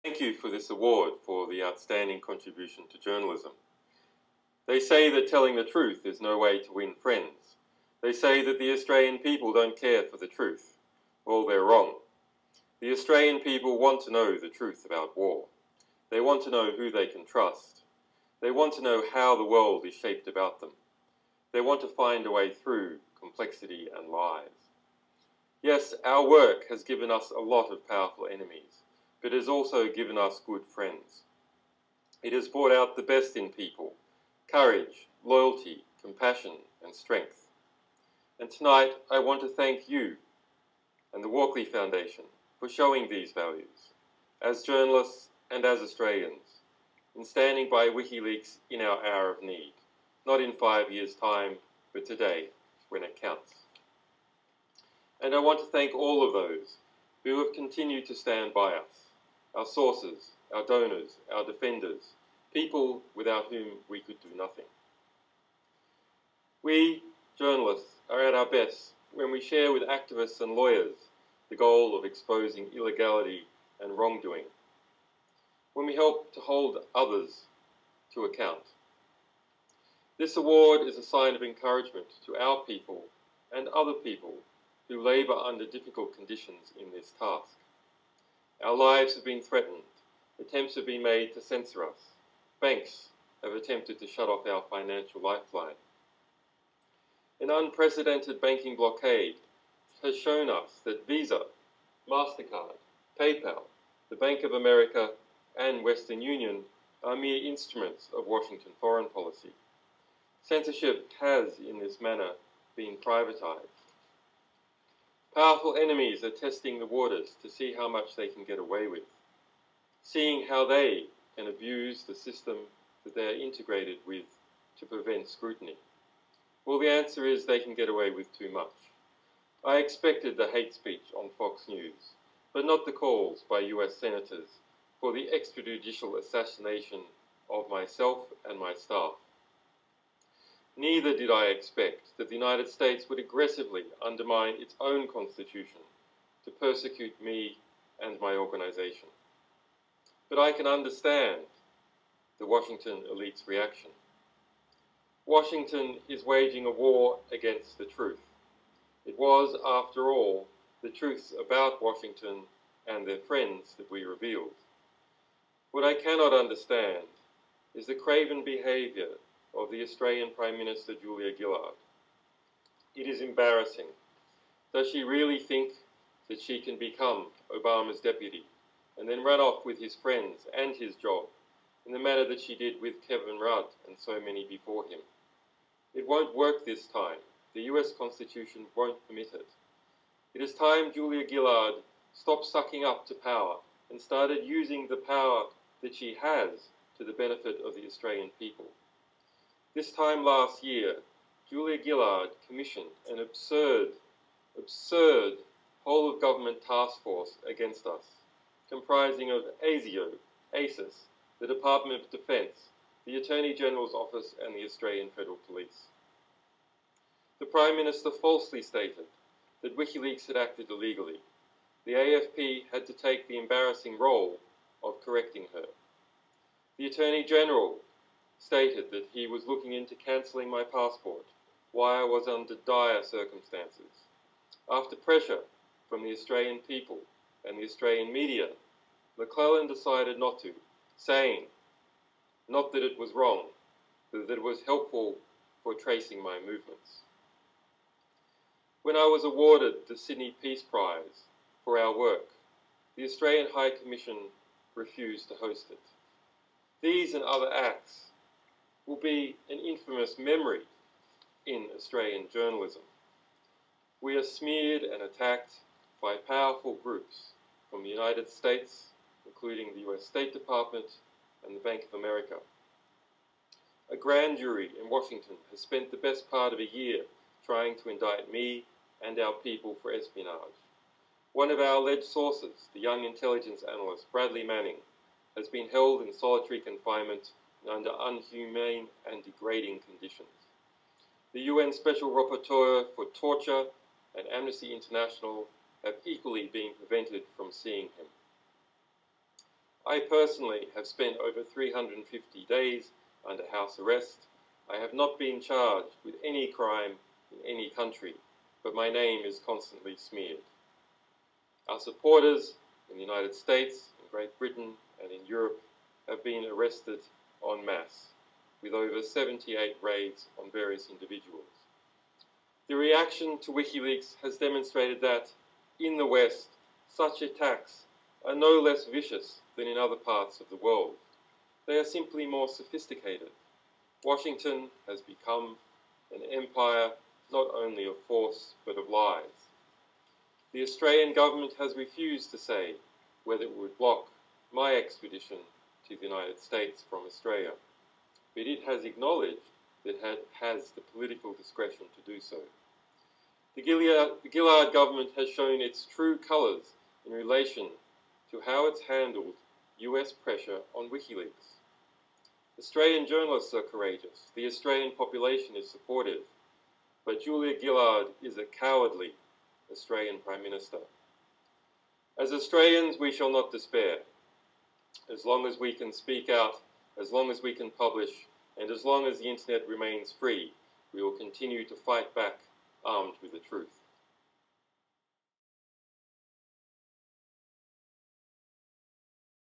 Thank you for this award for the outstanding contribution to journalism. They say that telling the truth is no way to win friends. They say that the Australian people don't care for the truth. Well, they're wrong. The Australian people want to know the truth about war. They want to know who they can trust. They want to know how the world is shaped about them. They want to find a way through complexity and lies. Yes, our work has given us a lot of powerful enemies, but it has also given us good friends. It has brought out the best in people: courage, loyalty, compassion, and strength. And tonight, I want to thank you and the Walkley Foundation for showing these values, as journalists and as Australians, in standing by WikiLeaks in our hour of need, not in 5 years' time, but today, when it counts. And I want to thank all of those who have continued to stand by us, our sources, our donors, our defenders, people without whom we could do nothing. We, journalists, are at our best when we share with activists and lawyers the goal of exposing illegality and wrongdoing, when we help to hold others to account. This award is a sign of encouragement to our people and other people who labour under difficult conditions in this task. Our lives have been threatened. Attempts have been made to censor us. Banks have attempted to shut off our financial lifeline. An unprecedented banking blockade has shown us that Visa, MasterCard, PayPal, the Bank of America, and Western Union are mere instruments of Washington foreign policy. Censorship has, in this manner, been privatised. Powerful enemies are testing the waters to see how much they can get away with, seeing how they can abuse the system that they are integrated with to prevent scrutiny. Well, the answer is they can get away with too much. I expected the hate speech on Fox News, but not the calls by US senators for the extrajudicial assassination of myself and my staff. Neither did I expect that the United States would aggressively undermine its own constitution to persecute me and my organization. But I can understand the Washington elite's reaction. Washington is waging a war against the truth. It was, after all, the truths about Washington and their friends that we revealed. What I cannot understand is the craven behaviour of the Australian Prime Minister Julia Gillard. It is embarrassing. Does she really think that she can become Obama's deputy and then run off with his friends and his job in the manner that she did with Kevin Rudd and so many before him? It won't work this time. The US Constitution won't permit it. It is time Julia Gillard stopped sucking up to power and started using the power that she has to the benefit of the Australian people. This time last year, Julia Gillard commissioned an absurd whole-of-government task force against us, comprising of ASIO, ACIS, the Department of Defence, the Attorney General's Office and the Australian Federal Police. The Prime Minister falsely stated that WikiLeaks had acted illegally. The AFP had to take the embarrassing role of correcting her. The Attorney General stated that he was looking into cancelling my passport while I was under dire circumstances. After pressure from the Australian people and the Australian media, McClellan decided not to, saying not that it was wrong, but that it was helpful for tracing my movements. When I was awarded the Sydney Peace Prize for our work, the Australian High Commission refused to host it. These and other acts will be an infamous memory in Australian journalism. We are smeared and attacked by powerful groups from the United States, including the US State Department and the Bank of America. A grand jury in Washington has spent the best part of a year trying to indict me and our people for espionage. One of our alleged sources, the young intelligence analyst Bradley Manning, has been held in solitary confinement under inhumane and degrading conditions. The UN Special Rapporteur for Torture and Amnesty International have equally been prevented from seeing him. I personally have spent over 350 days under house arrest. I have not been charged with any crime in any country, but my name is constantly smeared. Our supporters in the United States, in Great Britain, and in Europe have been arrested en masse, with over 78 raids on various individuals. The reaction to WikiLeaks has demonstrated that, in the West, such attacks are no less vicious than in other parts of the world. They are simply more sophisticated. Washington has become an empire not only of force but of lies. The Australian government has refused to say whether it would block my extradition to the United States from Australia, but it has acknowledged that it has the political discretion to do so. The Gillard government has shown its true colours in relation to how it's handled US pressure on WikiLeaks. Australian journalists are courageous, the Australian population is supportive, but Julia Gillard is a cowardly Australian Prime Minister. As Australians, we shall not despair. As long as we can speak out, as long as we can publish, and as long as the internet remains free, we will continue to fight back armed with the truth.